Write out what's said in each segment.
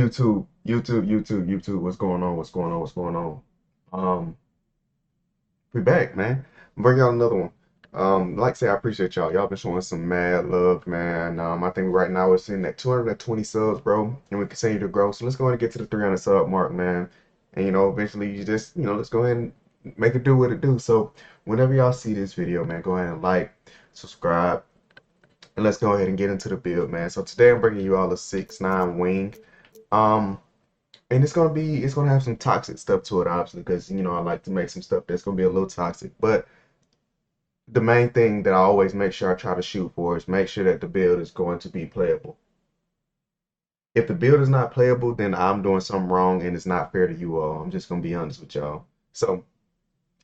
YouTube. What's going on? What's going on? What's going on? Um, we back, man. Bring out another one. Like I say, I appreciate y'all. Y'all been showing some mad love, man. I think right now we're sitting at 220 subs, bro, and we continue to grow. So let's go ahead and get to the 300 sub mark, man. And eventually you just, let's go ahead and make it do what it do. So whenever y'all see this video, man, go ahead and like, subscribe, and let's go ahead and get into the build, man. So today I'm bringing you all a 6'9" wing. Um, and it's gonna have some toxic stuff to it, obviously, because I like to make some stuff that's gonna be a little toxic. But the main thing that I always make sure I try to shoot for is make sure that the build is going to be playable. If the build is not playable, then I'm doing something wrong and it's not fair to you all. I'm just gonna be honest with y'all. So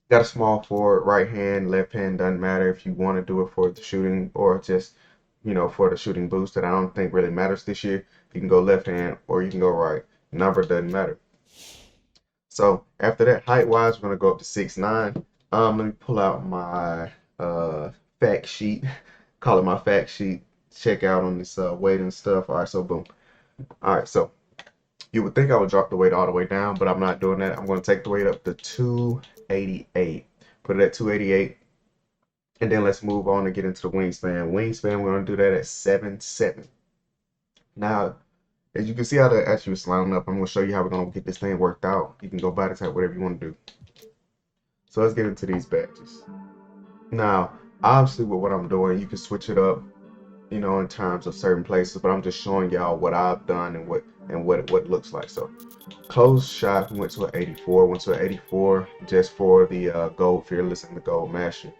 got a small forward, right hand, left hand, doesn't matter if you want to do it for the shooting or just for the shooting boost that I don't think really matters this year. You can go left hand or you can go right. Number doesn't matter. So after that, height wise, we're gonna go up to 6'9". Let me pull out my fact sheet. Call it my fact sheet. Check out on this weight and stuff. All right, so boom. All right, so you would think I would drop the weight all the way down, but I'm not doing that. I'm gonna take the weight up to 288. Put it at 288. And then let's move on and get into the wingspan. Wingspan, we're gonna do that at 7'7". Now, as you can see how the actually was lining up, I'm going to show you how we're going to get this thing worked out. You can go by the type, whatever you want to do. So let's get into these badges. Now, obviously with what I'm doing, you can switch it up, in terms of certain places, but I'm just showing y'all what I've done and what it looks like. So close shot, we went to an 84, just for the gold fearless and the gold master.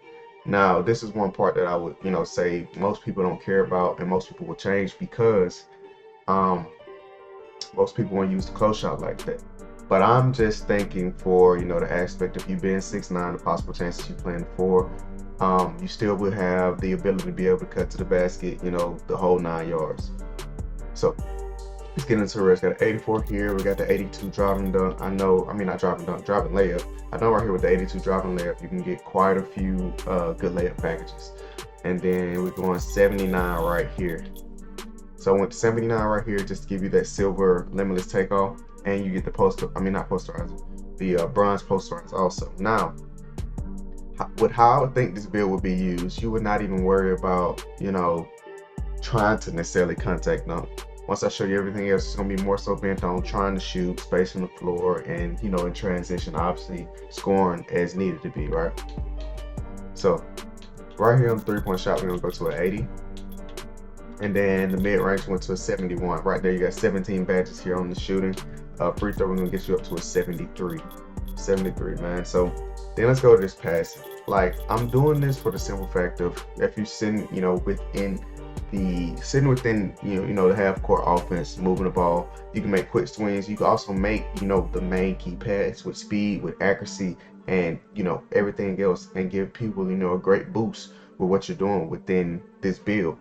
Now, this is one part that I would, say most people don't care about and most people will change because most people want to use the close shot like that. But I'm just thinking for, the aspect of you being 6'9", the possible chances you playing 4, you still will have the ability to be able to cut to the basket, the whole 9 yards. So let's get into the rest. Got an 84 here. We got the 82 driving dunk. Not driving dunk, driving layup. I know right here with the 82 driving layup, you can get quite a few good layup packages. And then we're going 79 right here. So I went to 79 right here just to give you that silver limitless takeoff, and you get the the bronze posterizer also. Now, with how I think this build would be used, you would not even worry about, trying to necessarily contact dunk. Once I show you everything else, it's gonna be more so bent on trying to shoot, space on the floor, and in transition, obviously scoring as needed to be, right? So right here on the 3-point shot, we're gonna go to an 80. And then the mid-range went to a 71. Right there, you got 17 badges here on the shooting. Free throw, we're gonna get you up to a 73. 73, man. So then let's go to this passing. Like, I'm doing this for the simple fact of if you're sitting, within the half court offense, moving the ball, you can make quick swings. You can also make, the main key pass with speed, with accuracy, and everything else, and give people, a great boost with what you're doing within this build.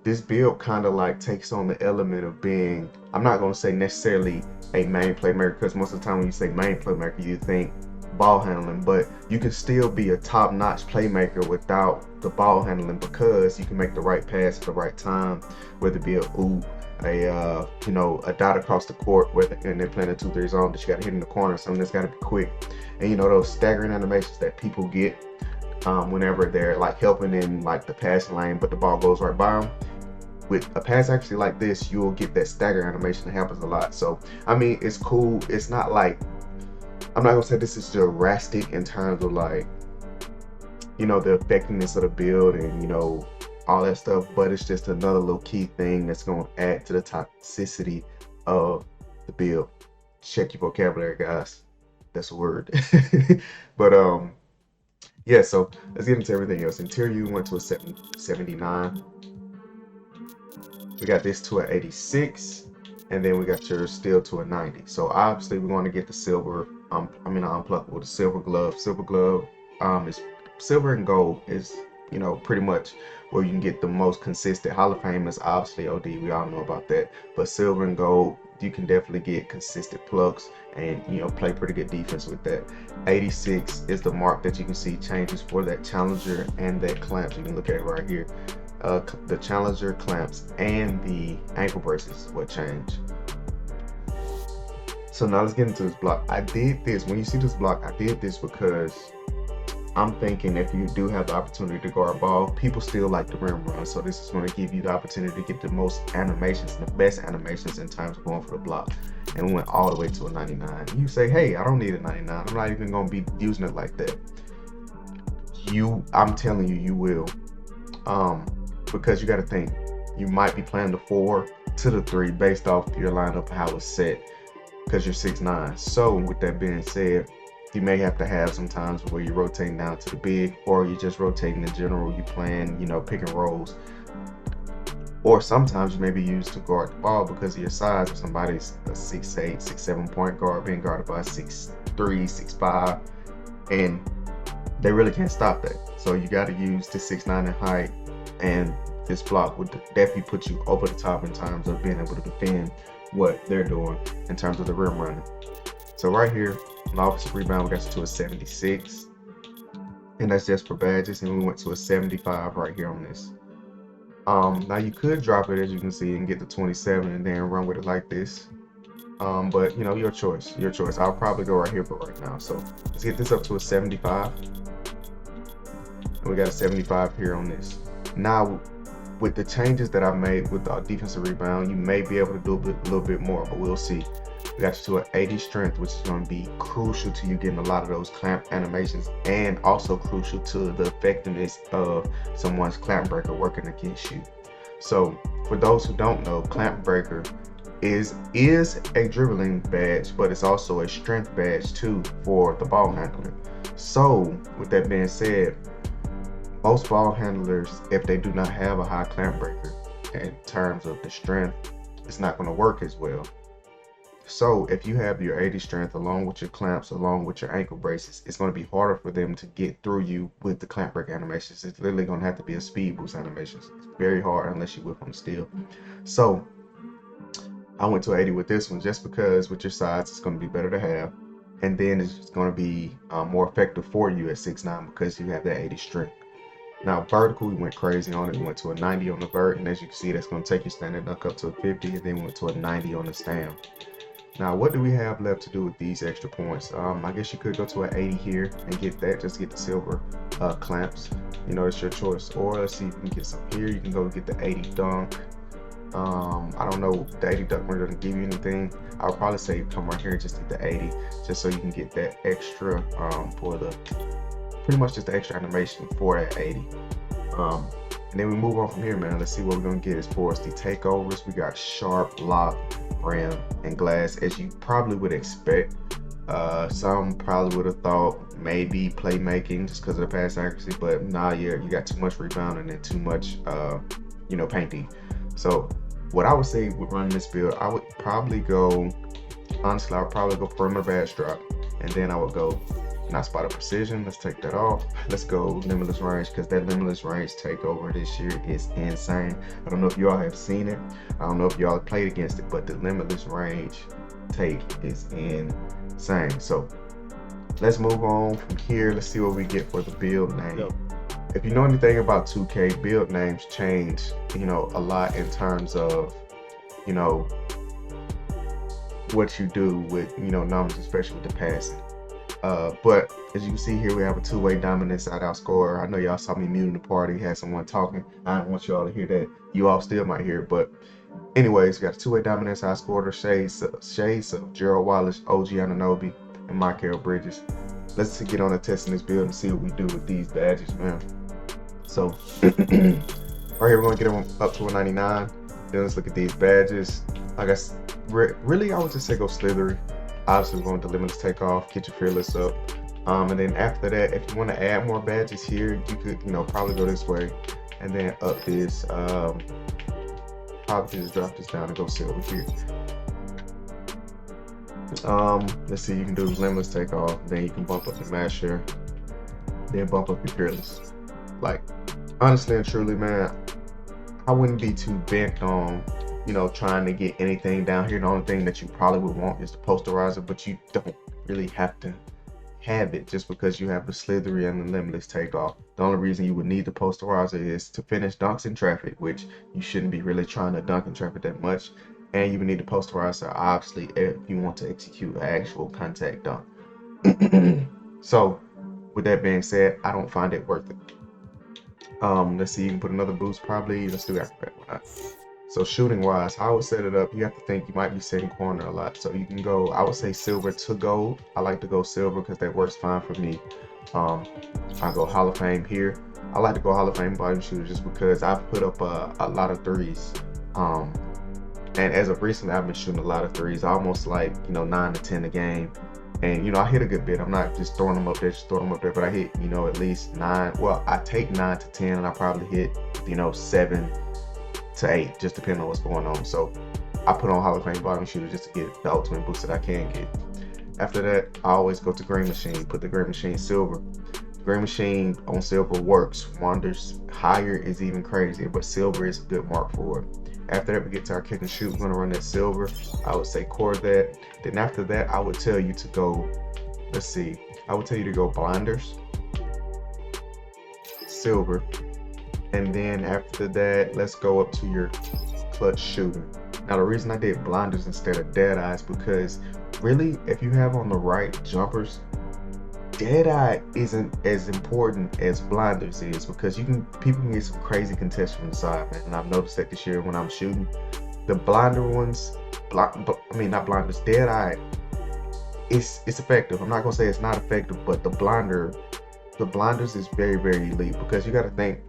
This build kind of like takes on the element of being, I'm not going to say necessarily a main playmaker, because most of the time when you say main playmaker, you think ball handling, but you can still be a top-notch playmaker without the ball handling, because you can make the right pass at the right time, whether it be a oop, a dot across the court, and they're playing a 2-3 zone that you got to hit in the corner, something that's got to be quick. And those staggering animations that people get whenever they're like helping in like the passing lane, but the ball goes right by them. With a pass actually like this, you'll get that stagger animation that happens a lot. So it's cool. It's not like, I'm not gonna say this is drastic in terms of like the effectiveness of the build and all that stuff, but it's just another little key thing that's gonna add to the toxicity of the build. Check your vocabulary, guys. That's a word. But yeah, so let's get into everything else. Interior went to a 79. We got this to an 86, and then we got your steel to a 90. So obviously we want to get the silver, unpluckable, the silver glove. Silver glove is silver and gold is, pretty much where you can get the most consistent. Hall of Fame is obviously OD, we all know about that. But silver and gold, you can definitely get consistent plucks and play pretty good defense with that. 86 is the mark that you can see changes for that challenger and that clamps. You can look at it right here. The challenger, clamps, and the ankle braces will change. So now let's get into this block. I did this, when you see this block, I did this because I'm thinking if you do have the opportunity to guard ball, people still like the rim run. So this is going to give you the opportunity to get the most animations, the best animations in terms of going for the block. And we went all the way to a 99. You say, hey, I don't need a 99. I'm not even going to be using it like that. I'm telling you, you will. Because you got to think, you might be playing the 4 to the 3 based off your lineup, how it's set, because you're 6'9". So with that being said, you may have to have some times where you're rotating down to the big, or you're just rotating in general. You playing, pick and rolls, or sometimes you may be used to guard the ball because of your size. If somebody's a 6'8", 6'7" point guard being guarded by 6'3", 6'5", and they really can't stop that. So you got to use the 6'9" in height, and this block would definitely put you over the top in terms of being able to defend what they're doing in terms of the rim running. So right here, my offensive rebound, we got to a 76, and that's just for badges, and we went to a 75 right here on this. Now you could drop it, as you can see, and get to 27 and then run with it like this. But your choice, I'll probably go right here for right now. So let's get this up to a 75. And we got a 75 here on this. Now, with the changes that I made with the defensive rebound, you may be able to do a little bit more, but we'll see. We got you to an 80 strength, which is going to be crucial to you getting a lot of those clamp animations, and also crucial to the effectiveness of someone's clamp breaker working against you. So for those who don't know, clamp breaker is a dribbling badge, but it's also a strength badge too for the ball handler. So with that being said, most ball handlers, if they do not have a high clamp breaker in terms of the strength, it's not going to work as well. So if you have your 80 strength along with your clamps, along with your ankle braces, it's going to be harder for them to get through you with the clamp break animations. It's literally going to have to be a speed boost animations. It's very hard unless you whip on steel. So I went to 80 with this one just because with your size, it's going to be better to have. And then it's going to be more effective for you at 6'9" because you have that 80 strength. Now vertical, we went crazy on it. We went to a 90 on the vert, and as you can see, that's going to take your standing dunk up to a 50, and then we went to a 90 on the stand. Now, what do we have left to do with these extra points? I guess you could go to an 80 here and get that, just get the silver clamps. It's your choice. Or let's see if we can get some here. You can go get the 80 dunk. I don't know, the 80 dunk really doesn't give you anything. I would probably say come right here and just get the 80, just so you can get that extra for the, pretty much just the extra animation for that 80. And then we move on from here, man. Let's see what we're gonna get as far as the takeovers. We got sharp, lock, ram, and glass, as you probably would expect. Some probably would have thought maybe playmaking just because of the pass accuracy, but nah, you got too much rebounding and too much, painting. So what I would say with running this build, I would probably go, honestly, I would probably go perimeter badge drop, and then I would go not spot of precision. Let's take that off. Let's go limitless range, because that limitless range takeover this year is insane. I don't know if y'all have seen it. I don't know if y'all have played against it, but the limitless range take is insane. So let's move on from here. Let's see what we get for the build name. Yep. If you know anything about 2K, build names change, a lot in terms of, what you do with, numbers, especially with the passing. But as you can see here, we have a two-way dominant side-out scorer. I know y'all saw me muting the party, had someone talking. I don't want y'all to hear that. You all still might hear it, but anyways, we got a two-way dominant side scorer, shades of Gerald Wallace, OG Anunoby, and Michael Bridges. Let's get on to testing this build and see what we do with these badges, man. So right here, we're gonna get them up to a 99. Then let's look at these badges. I guess really, I would just say go slithery. Obviously, we're going to limitless takeoff, get your fearless up, and then after that, if you want to add more badges here, you could, probably go this way, and then up this. Probably just drop this down and go silver here. Let's see, you can do limitless takeoff, then you can bump up the masher, then bump up your fearless. Like, honestly and truly, man, I wouldn't be too bent on trying to get anything down here. The only thing that you probably would want is the posterizer, but you don't really have to have it just because you have the slithery and the limitless takeoff. The only reason you would need the posterizer is to finish dunks in traffic, which you shouldn't be really trying to dunk in traffic that much. And you would need to posterize it, obviously, if you want to execute an actual contact dunk. So, with that being said, I don't find it worth it. Let's see, you can put another boost probably. Let's do acrobat. Why not? So shooting wise, how I would set it up, you have to think you might be setting corner a lot. So you can go, I would say silver to gold. I like to go silver because that works fine for me. I go Hall of Fame here. I like to go Hall of Fame volume shooter just because I've put up a lot of threes. And as of recently, I've been shooting a lot of threes, almost like, 9 to 10 a game. And, I hit a good bit. I'm not just throwing them up there, but I hit, at least 9. Well, I take 9 to 10 and I probably hit, 7 to 8, just depending on what's going on. So I put on Hall of Fame volume shooter just to get the ultimate boost that I can get. After that, I always go to Green Machine, put the Green Machine silver. Green Machine on silver works wonders. Higher is even crazier, but silver is a good mark for it. After that, we get to our kick and shoot. We're gonna run that silver. I would say core that. Then after that, I would tell you to go, let's see, I would tell you to go blinders, silver. And then after that, let's go up to your clutch shooter. Now the reason I did blinders instead of dead eyes, because really, if you have on the right jumpers, dead eye isn't as important as blinders is, because people can get some crazy contests from the side, man. And I've noticed that this year when I'm shooting, the blinder ones, not blinders, dead eye, it's effective. I'm not gonna say it's not effective, but the blinders is very, very elite, because you got to think,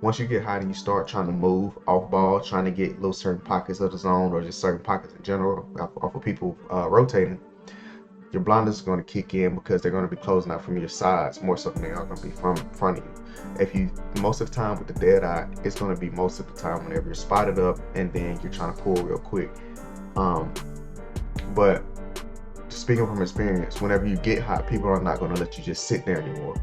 once you get hot and you start trying to move off ball, trying to get little certain pockets of the zone, or just certain pockets in general off of people rotating, your blinders are going to kick in because they're going to be closing out from your sides more so than they are going to be from front of you. Most of the time with the dead eye, it's going to be most of the time whenever you're spotted up and then you're trying to pull real quick. But speaking from experience, whenever you get hot, people are not going to let you just sit there anymore.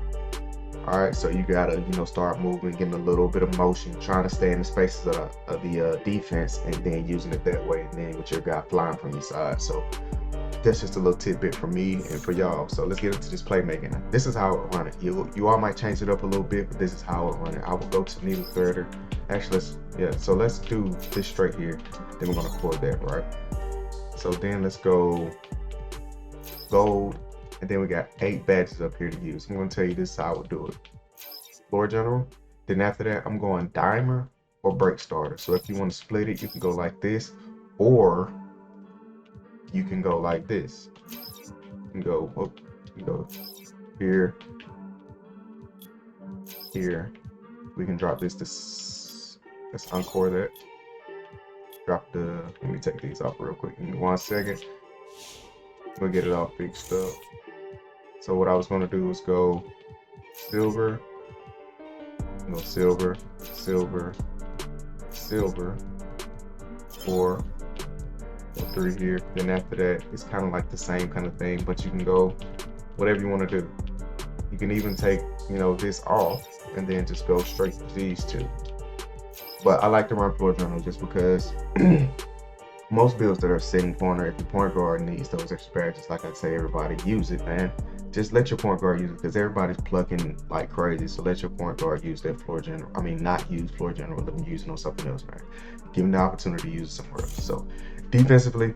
All right, so you gotta, start moving, getting a little bit of motion, trying to stay in the spaces of the defense, and then using it that way, and then with your guy flying from your side. So that's just a little tidbit for me and for y'all. So let's get into this playmaking. This is how I would run it. You all might change it up a little bit, but this is how I would run it. I will go to needle threader. Actually, let's do this straight here. Then we're gonna core that, right? So then let's go gold. And then we got 8 badges up here to use. I'm going to tell you this is how I would do it. Floor general. Then after that, I'm going dimer or break starter. So if you want to split it, you can go like this, or you can go like this. You can go here, here. We can drop this. Let's encore that. Let me take these off real quick. Give me 1 second. We'll get it all fixed up. So what I was going to do is go silver, silver, silver, silver, 4, 3 here. Then after that, it's kind of like the same kind of thing, but you can go whatever you want to do. You can even take, this off and then just go straight to these two. But I like to run floor general just because most builds that are sitting corner, if your point guard needs those extra badges, like I say, everybody use it, man. Just let your point guard use it, because everybody's plucking like crazy. So let your point guard use that floor general. Not use floor general, let them use it on something else, man. Give them the opportunity to use it somewhere else. So defensively,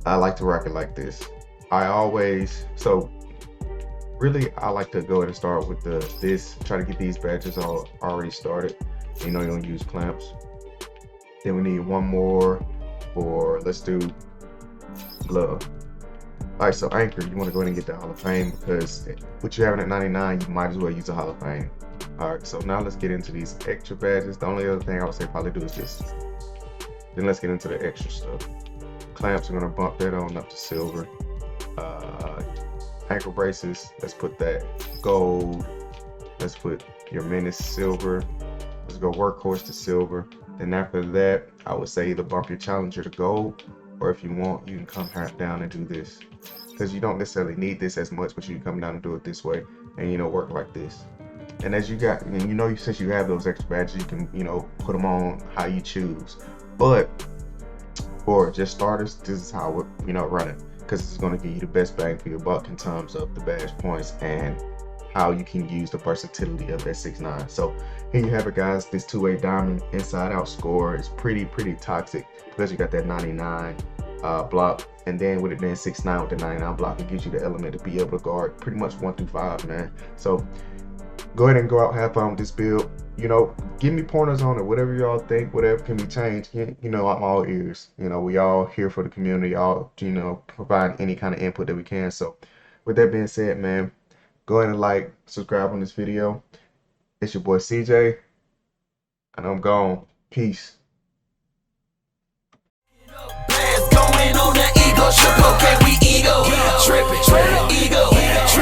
I like to rock it like this. Really, I like to go ahead and start with try to get these badges all already started. You don't use clamps. Then we need one more for, let's do glove. All right, so anchor, you want to go ahead and get the Hall of Fame, because what you're having at 99, you might as well use a Hall of Fame. All right, so now let's get into these extra badges. The only other thing I would say probably do is this. Then let's get into the extra stuff. Clamps, we're gonna bump that on up to silver. Ankle braces, let's put that gold. Let's put your menace silver. Let's go workhorse to silver. Then after that, I would say either bump your challenger to gold, or if you want, you can come down and do this, because you don't necessarily need this as much, but you can come down and do it this way, and work like this. And as you got, since you have those extra badges, you can put them on how you choose. But for just starters, this is how we run it, because it's going to give you the best bang for your buck in terms of the badge points and how you can use the versatility of that 6'9". So here you have it, guys. This two-way diamond inside out score is pretty toxic because you got that 99 block, and then with it being 6'9" with the 99 block, it gives you the element to be able to guard pretty much 1 through 5, man. So go ahead and go out, have fun with this build. You know, give me pointers on it, whatever y'all think, whatever can be changed. You know, I'm all ears. You know, we all here for the community, all, you know, provide any kind of input that we can. So with that being said, man, go ahead and like, subscribe on this video. It's your boy CJ, and I'm gone. Peace. Going on the ego trip, okay, we ego tripping, ego.